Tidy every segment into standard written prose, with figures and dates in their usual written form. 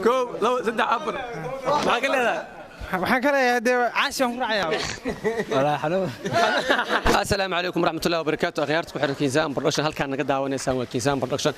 كو لو سدع أبر ما قال لي waxaan ka leeyahay dee caasi aan ku raacayaa wala xaloo السلام عليكم ورحمة الله وبركاته أخيارتكم حركة كيزان برودكشن هل كان نقدر ونسان وكيزان برودكشن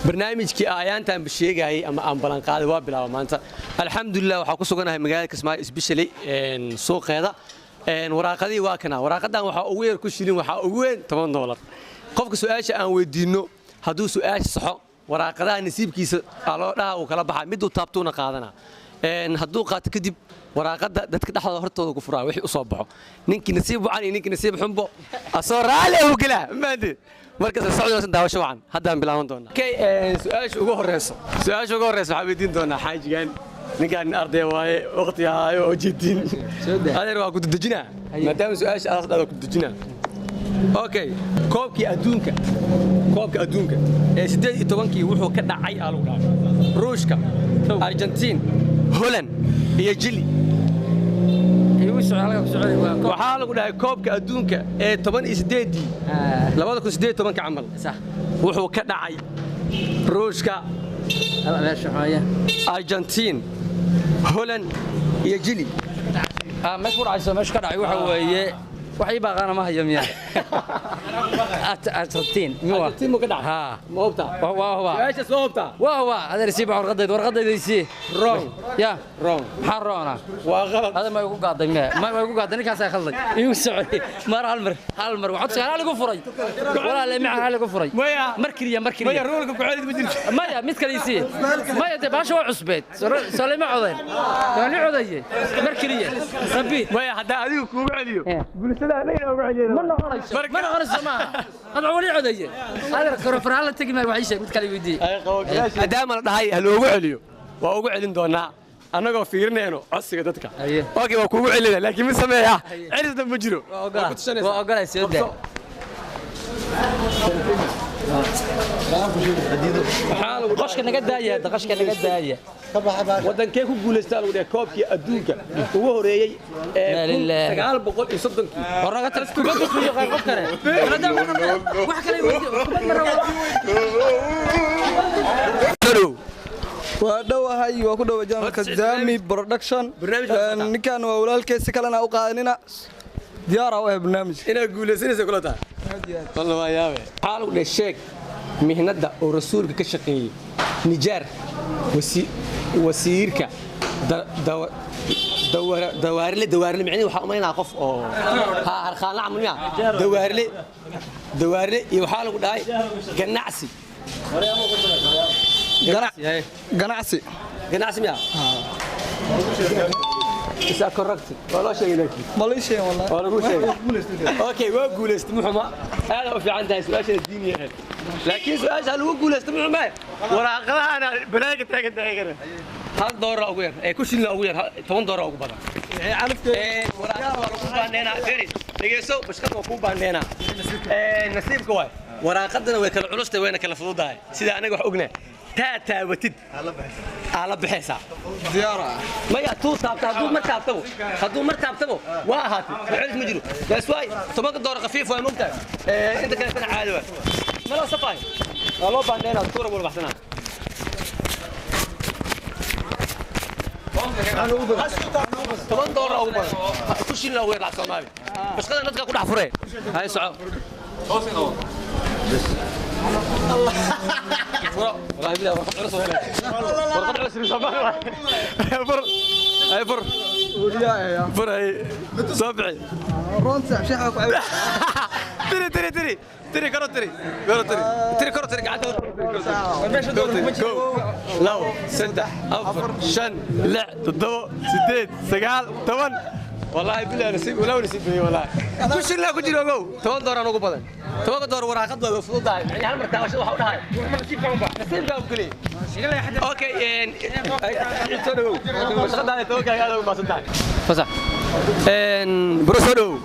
برنامج كي آيان تام بشيء جاي أما بلان قاعد وابلا ومانتا الحمد لله وحقوسه جنا مجال كسمة سبيشلي سوق هذا وراقدي واكنا وراقدنا وحقوير كل شيء وحقوين $8 قفك سؤال أن ودينه هدو سؤال صح وراقدها نسيب كيس على لا وكلا بحال مدو تابتونا قادنا هدو قات كدب waraaqada dadka dhaxdooda hortooda ku furaa wixii u soo baxo ninkii nasiib wacan ninkii nasiib xunbo asoo raali u gala maadi marka socodoosan daawasho wacan haddaan bilaaban doonaa okay su'aasha ugu horeyso waxa weydiin doonaa xaajigan ninkaan arday waaye waqti haayo oo jidin adeer waa ku dejinaa maadaama su'aasha aas dhado ku dejinaa okay koobkii adduunka ee 18kii wuxuu ka dhacay aluga Ruushka Argentina Holland iyo Chile waxaa lagu dhahay koobka adduunka ee 2018 camal sax wuxuu ka dhacay Ruushka Argentina Holland iyo Chile meesha warayso meesha ka dhacay waxa weeye waxay baaqana ma hayo miyaa Argentina mu ka dhacay ha ma hubta meesha soo hubta waa adeer si warqadaysi wrong xarona waa qalad hada ma igu qaaday ma igu qaaday ninkaas ay khalday igu socday mar hal mar waxaad sagal lagu furay wala la macaan lagu furay mar kaliya maya roolka ku xidid ma jirto maya mid kaliisi maya de baasho cusbeed salima codayn yani codaye mar kaliya rabiid maya hada adigu kuugu celiyo bulshada anaga ugu celiyo ma noqonayso ma hada wali codaye hada korofraal la tagi ma waxay sheeg mid kale weydii maadaama la dhahay hal ugu celiyo waa ugu celin doonaa anagoo fiirinayno codsiga dadka okay waa kuugu celinaa laakiin mid sameeyaa cirisda ma jiro waa ogolaay soo daa qashka naga daaya wadankee ku guuleystaa lagu dhahay koobkii adduunka ugu horeeyay ee 1930 hornaga taas kubadda ku yaqaan qof kale wax kale ودوهاي وكدو جامع كزامي برودكشن نكان وولالكي سكلنا وقادننا ديارة وهي برنامج إنا قولسينيسا كلها والله ما يابي حالو للشيك مهندا ورسولك كشقي نجار وسيركا دوار لي معني وحا امينا قف او ها هرخان عمل يا دوار لي يوحالو داي ganacsi ميا إذا كوركت ولا شيء لك ماليشيا والله ولا شيء أوكي وقولست محمد هذا في عندها سؤال الدينية لكن سؤال هل وقولست محمد وراقها أنا بلاك تاكد هيك هل دور أغير كل شيء أغير 8 دور أغير بدر عرفت وراقها وكوبا نينا فيري نجيسو بس كم وكوبا نينا نصيب كوي وراقدنا ويكل علوسته وين كل فضوضها سيدا أنا وحقنا تا وتد على بحساب زيارة ما يأتو تابتو هدو مرتابتو واهاتي بعرف مجرو بس واي طبق الدور خفيف وممتع انت كنت عادي ما لا صفاي والله باندينا الصورة ولا بحثنا طبعا دور او بس كل شيء لو يطلع صومالي بس خلينا نتقى كل حفرين هاي صعب الله والله بلا ورقد عسر صباح هاي فر فر هاي صبعي رونسع شحك تري كرة قاعد لو سدح أفر شن لع تضو سديد سجال تمن والله بالله نسيب ولا نسيب فيه والله كل شيء لا كجيل أقول تمن دور أنا أقول بدن تمن دور وراقد ولا فضول ده يعني هل مرتاح وش واحد هاي نسيب كم كلي أوكي مش خد هاي توقع هذا ما صدق فصح بروسودو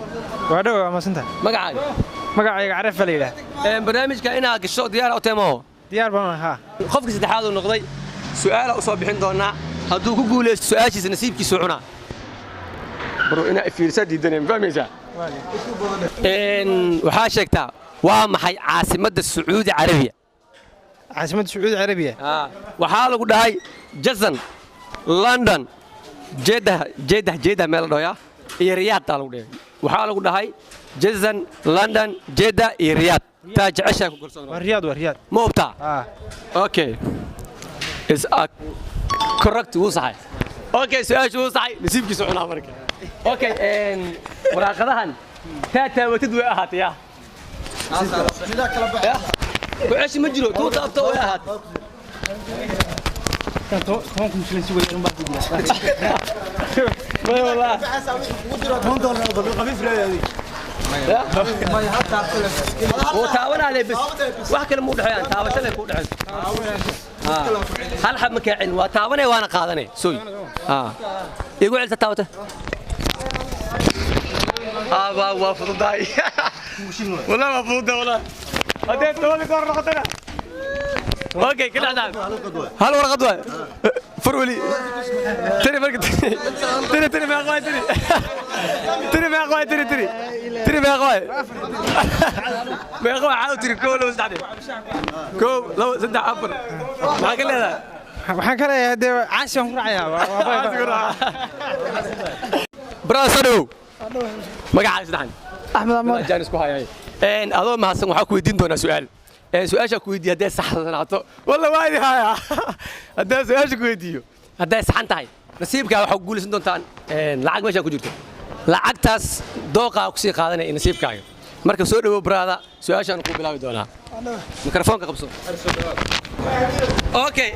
وادو ما سنت مقعد magacayga caraf faleeyda barnaamijka inaa gasho diyaar u teemo diyaar baan ha qofka saddexaad uu noqday su'aal u soo bixin doona hadduu ku guuleysto su'aashiisa nasiibkiisa cuna baro ina fiirsa diidaneen fahmaysa waxaa sheegtaa waa maxay caasimadda Sacuudi Carabiya caasimadda Sacuudi Carabiya waxaa lagu dhahay Jason London Jeddah meel dhoya iyo Riyadh taa lagu dhahay waxa lagu dhahay Jason London Jeddah iyo Riyadh taa jecesha ku gorsoon ورياض ma ubta اه okay is a correct wuu saxay okay su'aashu wuu saxay nasiibkiisu cunaa marka okay waraaqadahan taa taawatid way ahaatay ku ceeshi ma jiro tuu taabto way ahaatay كونكم شلون سوي يوم بعد ما والله هو تاون عليه بس واحد كلمه مو دحيان تاوشله كو دحين هل حب مكاعين وتاوني وانا قادني سوي يقول انت تاوته ابا وافضاي والله ما فوضى والله هديت تولي كور رقدنا اوكي كل عدد هل ورقه دواء فرولي تري فرق تري ما اخوي تري ما اخوي تري ما اخوي ما اخوي عاود تري كولو سدعدي كو لو سدع عبر ما قال هذا waxaan ka leeyahay de caashan ku raacaya براسدو magaca sadan axmed amar jaanis ku hayay adoo mahadsan waxa ku weydiin doonaa su'aal su'aasha ku weydiiyo hadday saxsanaato walla waadi haya hadday su'aasha ku weydiiyo hadday saxan tahay nasiibkaaga waxa ku guulaysan doontaan lacag meesha ku jirto lacagtaas dooqa ku sii qaadanaya nasiibkaaga marka soo dhawow brada su'aashan ku bilaabi doonaa mikrofoonka qabso okay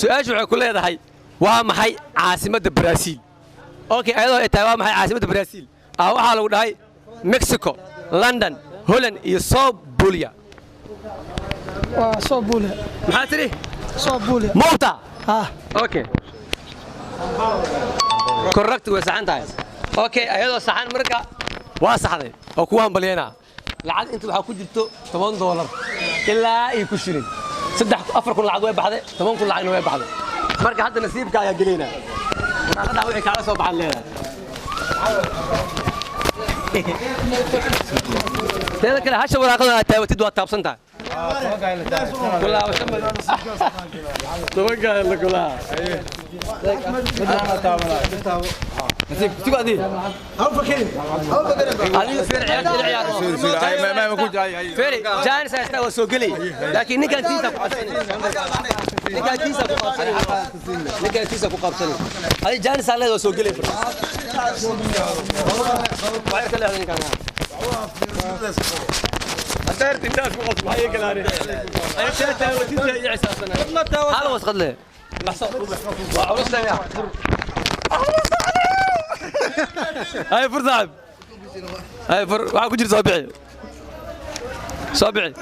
su'aashu waxay ku leedahay waa maxay caasimadda Brazil okay ayadoo ay tahay waa maxay caasimadda Brazil waxa lagu dhahay Mexico London Holland iyo Sao Paulo soo buule maxaa tiri soo buule موتا ها اوكي كوركت وسحان تاي اوكي ايادو سحان marka waa saxday oo ku hambalyeena lacag inta waxa ku jirto $10 ilaa ay ku shirin 3 kun lacag way baxday 10 kun lacagna way baxday marka hadda nasiibka ayaa galeena waraaqada wixii kala soo baxan leedahay teeda kale hasha waraaqada aad taawatid waa taabsantaa كلها وشمل توقع لك كلها نسيب تقعد دي هذه فير عيال ما بكون جاي فيري جانس استوى سوقلي لكن نيكا تيسا نيكا تيسا قبصني هذه جانس على سوقلي وعير كلها هذه كان أتارت الناس مقص بحية كلاري أنا شاتها وتنتهي إعساسنا هلا واسقد لي وعرسنا يا هاي فرصة هاي واحد كجير صابعي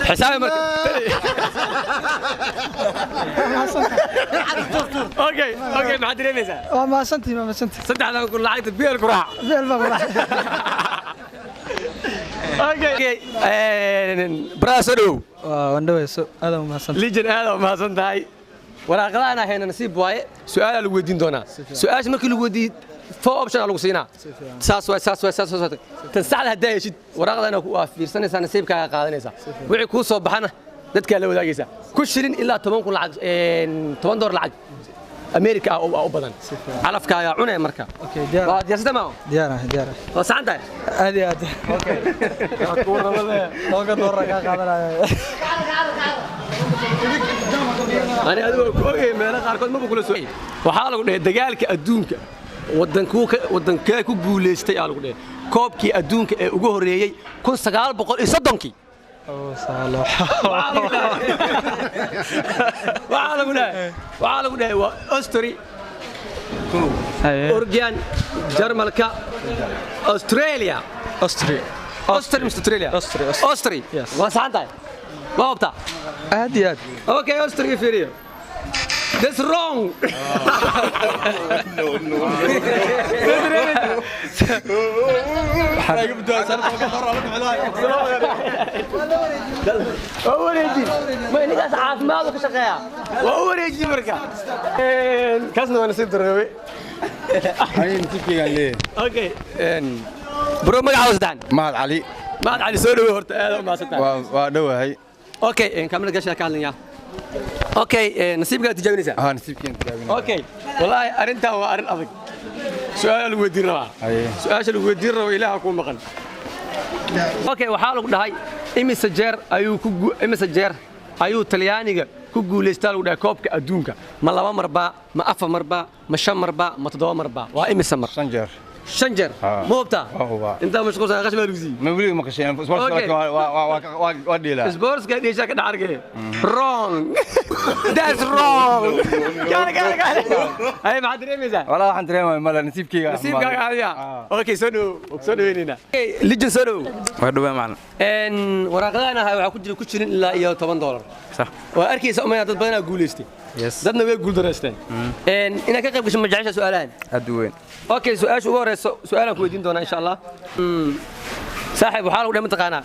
حسابي مركب اوكي ما حد يلمسها ما سنتي صدق انا اقول لعيت بير قراع اوكي براسلو wandhaweyso aad ma san ليجن هذا ما سنتهاي waraaqadaana hayna nasiib waaye su'aal lagu weydiin doonaa su'aasha markii lagu weydiin four option lagu siinaa saas tan saxda hadaa heshid waraaqadaana ku fiirsanaysaa nasiibkaaga qaadanaysaa wixii ku soo baxana dadka la wadaagaysaa ku shirin ilaa 10 kun lacag $10 lacag America oo badan calafkaaga cunay marka okay diyaar waa diyaar diyaar waa saxantahay aad okay ku warramada looga door ka qaadanaya أنا أقول كوي ما أنا قاركون ما بقول سوي وحاله قلنا دجالك أدونك ودنك كوجوليستي قالوا قلنا كوبكي أدونك وجوه ريجي كون سجال بقول يصدقني أو صالح وحاله قلنا أستري أورجان جرمالكا أستراليا أستري مش أستراليا أستري وسانتاي ما بتاع aad Okay, Austria Feria. That's wrong. أوريجي ما إني قاس عاف ما هذا كشقيا وأوريجي مركا كاسنا ما نسيب تروي هاي نتيجة قال لي أوكي برو ما عاوز دان ما علي ما علي سوري هرت هذا ما ستان ودوا هاي أوكي كمل قش كان يا اوكي نصيبك تجاوبنيسا ها نسيبكين تجاوبين اوكي والله ارنتها وارن ادق سؤال لو ودير ربا سؤال لو ودير ربا ilaaha ku maqan اوكي waxa lagu dhahay imise jeer ayuu talyaaniga ku guuleystaa lagu dhahay koobka adduunka ma 2 marba ma 4 marba ma 5 marba ma 7 marba waa imise mar شنجر شنجر موبتا انت مش قصه غش مالوزي ما بلي ما كشين سبورت وديلا سبورتس قاعد يشاك دعرقه رونج ذاتس رونج قال هاي ما ادري ميزه والله waxaan dareemay mala nasiibkayga هذا اوكي سنو هنا ليجن سنو waa dhawa macna waraaqadana waxa ku jirin ilaa iyo $10 صح waa arkaysa uma dad badan guuleystay dadna way guul dareysteen ina ka qayb gasho ma jecesha su'aalahan aad weyn اوكي سؤال ugu horeyso su'aalan ku weydiin doona insha Allah saaxiib waxa lagu dhahay taqaana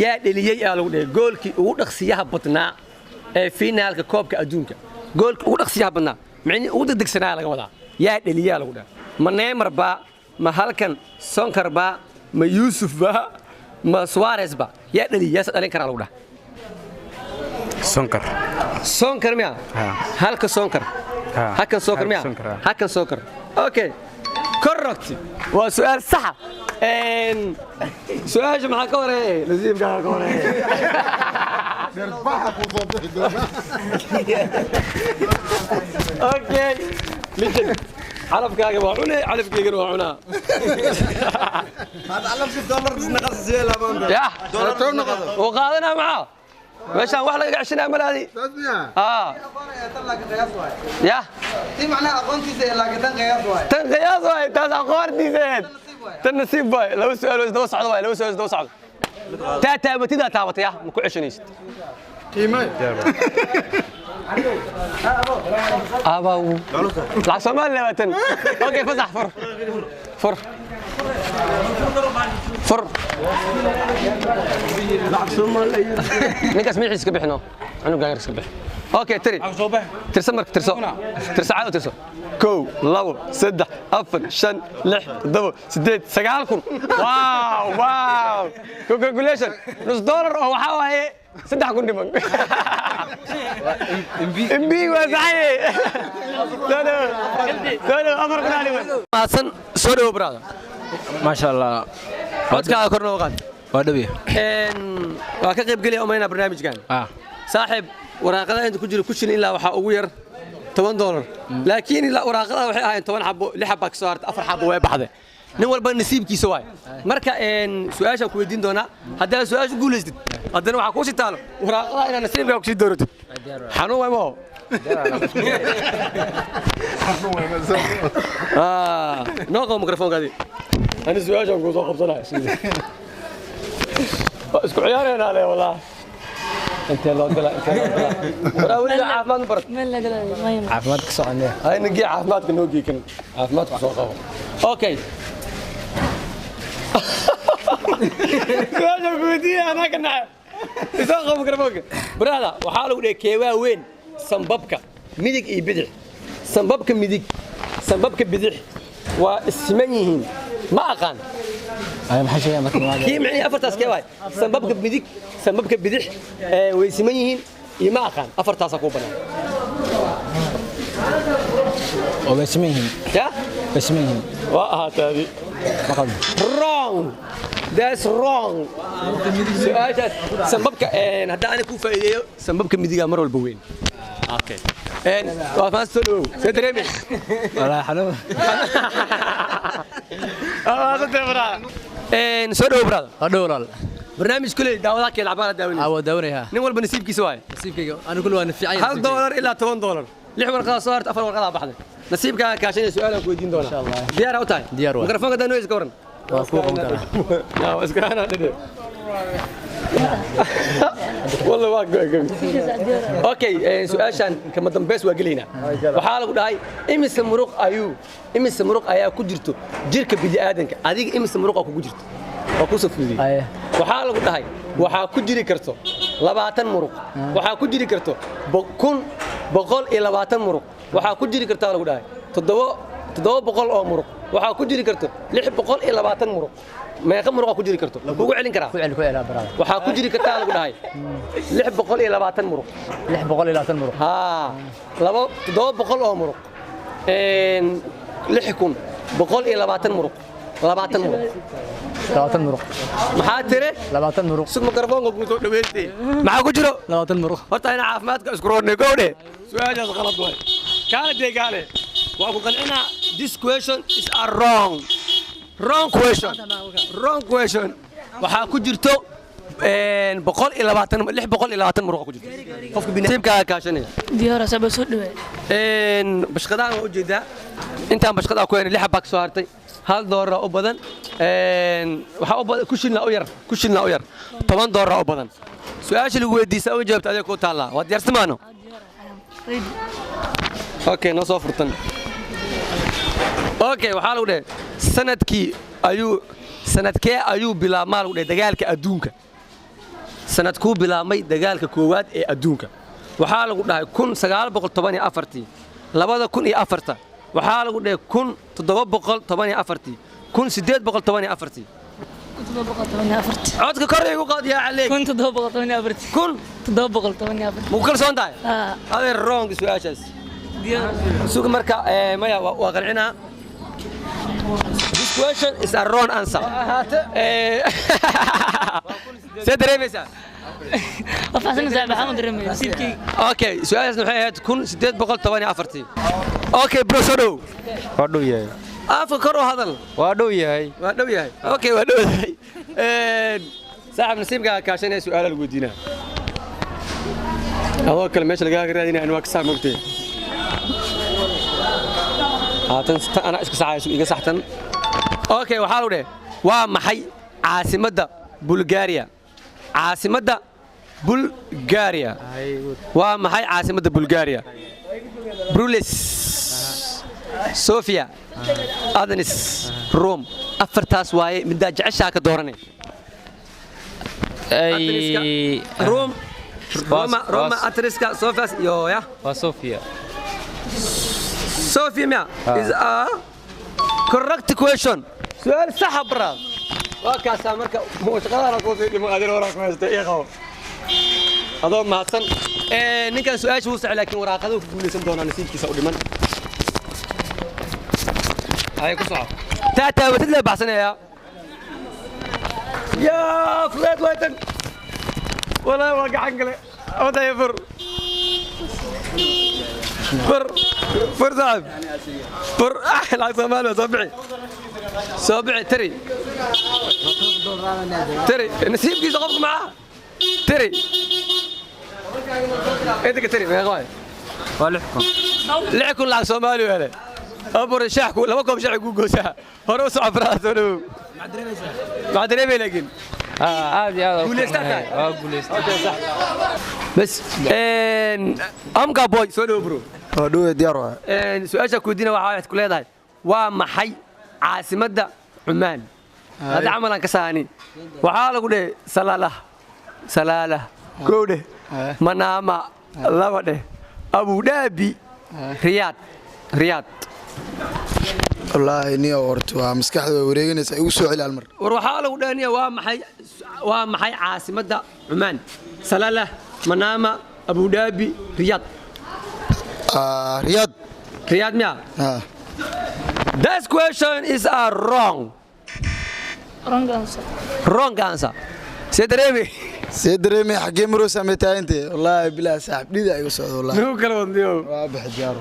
ya dhaliyay lagu dhahay goolkii ugu dhaqsiyaha badnaa ee finaalka koobka adduunka goolkii ugu dhaqsiyaha badnaa macni ugu degdegsanaa laga wadaa ya dhaliyay lagu dhahay ma Neymar ba ma halkan Sonkar ba ma Yusuf ba ma Suarez ba ya dhaliyay dhalin kara lagu dhahay Sonkar miya halka Sonkar هكذا سوكر مياه هكذا سوكر اوكي كوركت وسؤال صح سؤال جماعه كوري لازم قال كوري اوكي لجن علفك يا جماعه علفك يا جماعه هذا علفك $1 نقص زي لا يا وقادنا معاه ماشان wax laga gacshana malaadi يا دي معناها aqoontiisa ilaa tan qiyaas waay taas aqoontiisa tan nasiib waay laba su'aal oo daba socdo waay laba su'aal daba socdo taabatida taabataya ma ku ceshanaysid qiimay abaw la Soomaali labatan okay fasax fur لعب Soomaali ninkaas miciis ka bixino anu gaar iska bix اوكي تري ترسم مرك ترسو عاد ترسو كو لو سدح افر شن لح دبو سديد سغالكم واو كونجراتيوليشن $1 او waxa waaye 3 kun dhiman امبي وزعي سنو امر قنالي حسن سودو برادر ما شاء الله codkaaga korna u qaad waa dhabi waa ka qayb galay omayna barnaamijkan saaxib waraaqada inta ku jira ku shin ilaa waxa ugu yar $10 laakiin ilaa waraaqada waxay ahaayeen 10 xabo 6 xabo ka soo hartay 4 xabo way baxday nin walba nasiibkiisa waay marka su'aasha ku weydiin doona haddii su'aashu guuleystid haddana waxa ku sii taalo waraaqada ina nasiibka ku sii doorato xanuun way mo نوقف الميكروفون قاعدين انا سؤال اقول سوق بصراحه اسكو عياري انا عليه والله انت لو قلا ولا عافمات برد ملا قلا ما ينفع caafimaadka soconee هاي نجي عافماتك نوجي كن عافماتك سوق اوكي سؤال قودي انا كنا سوق الميكروفون برادا waxaa lagu dhigay keewaa weyn sanbabka midig iyo bidix sanbabka bidix waa isman yihiin ma aqaan ay maxay sheegay markii kii micni afartaas keewaay sanbabka bidix way isman yihiin iyo ma aqaan afartaas ku banaan oo basmihin ya waa ahaatadi wrong that's wrong su'aashaas sanbabka hadda aan ku faa'iideeyo sanbabka midiga mar walba weyn okay وفاز سلو سدريمي والله حلو سلو برادر هذا والله برنامج كله داوداك يلعبها داوني دوريها نين والبا نسيبكيس واي نسيبكيga انا كل وانا في عين $1 الى $10 6 ورقه صارت 4 ورقه baxday nasiibka kaashay su'aal ku weydiin doona insha Allah diyaar u tahay mikrofoonka dano is goran waa ku qoon kara yaa iskaana dhide والله واقع اوكي سؤاشان كما دنبيس waa galeyna waxa lagu dhahay imis muruq ayaa ku jirto jirka bidi aadanka adiga imis muruq ku jirto oo ku safriyay waxa lagu dhahay waxa ku jiri karto 20 muruq waxa ku jiri karto 120 muruq waxa ku jiri karta lagu dhahay 700 oo muruq waxa ku jiri karto 620 muruq meeqa muruq ku jiri karto kugu celin karaa ku celi barada waxaa ku jiri kartaa lagu dhahay 620 muruq 620 muruq ها 700 oo muruq 6,120 muruq 20 muruq 20 muruq maxaa tiri 20 muruq sug mikrofoonka ku soo dhaweeyay maxaa ku jiro 20 muruq horta ina caafimaadka isku roonay gowdhe su'aashaas qalad way kaala deegaale waa ku qalcina this question is a wrong question waxaa ku jirto 620 muruq ku jirto qofka bini'aadamka kaashanaya diyaar asaba soo dhaweey bashqadaan u jeedaa intaan bashqada ku heenay 6 bak soo hartay $1 u badan waxa u badan kushilna u yar $10 u badan su'aasha lagu weydiisay oo jawaabta adiga ku taala waa diyaarsamaano okay noo soo furtan okay waxa lagu dhahay sanadkee ayuu bilaabmaa lagu dhahay dagaalka adduunka sanadkuu bilaabmay dagaalka koowaad ee adduunka waxaa lagu dhahay 1914 2004 waxaa lagu dhahay 1714 1814 codka kor igu qaad yaa caleeg 1714 muu kalsoon tahay adeer wrong su'aashaas suuq marka maya waa qalcinaa this question is a wrong answer سيدريميسا وفاسنا زعما محمد رمي سيدكي اوكي سؤال waxay ahayd 1814 اوكي bro soo waa dhow yahay afka kor oo hadal waa dhow yahay اوكي waa dhow yahay saaxib nasiibka kaashanay su'aal lagu weydiinaa adoo kale meesha laga raadinaa in waa ka saamugtay haatan ana iska saacayso iga saxtan اوكي waxa lagu dhahay waa maxay caasimadda بلغاريا عاصمة بلغاريا ومحي عاصمة بلغاريا بروليس صوفيا أذنس روم أفرتاس واي من دا جعشا كدورني اي روما أتريسكا صوفيا يويا وصوفيا صوفيا ميا is a correct question سؤال صح براد وكاسا marka shaqadana ku fiidimo adeer waraaq ma haysto ee qaw adoo mahadsan ninkan su'aasha uu socday laakiin waraaqadu ku guuleysan doona nasiibkiisa u dhiman ay ku soco taata wadid la baxsanaya ya fred waytan wala waa gacan gale oday fur صاحب fur la samaalo صابعي تري نسيب كيس قفك معاه تري انت تري ما يغوي لحكم لعب سومالي ولا ابو رشاحكو لما كوب شعب جوجوسا هروس عفراس ولو ما دريبي لكن عادي هذا بس امكا بوي سولو برو دو ديارو سؤالك كودينا waxaa ku leedahay waa maxay caasimadda Cumaan hada amalan ka saani waxa lagu dhahay salalah koode manama labade Abu Dhabi Riyadh wallahi niyo horto waa maskaxda wareeganaysa igu soo celi almar war waxa lagu dhahay waa maxay caasimadda Cumaan salalah manama Abu Dhabi Riyadh Riyadh miya This question is a wrong answer. سيدريمي حقي مروسا متى انت والله بلا صاحب دي ايو سعود والله نو كلام ديو وابح ديارو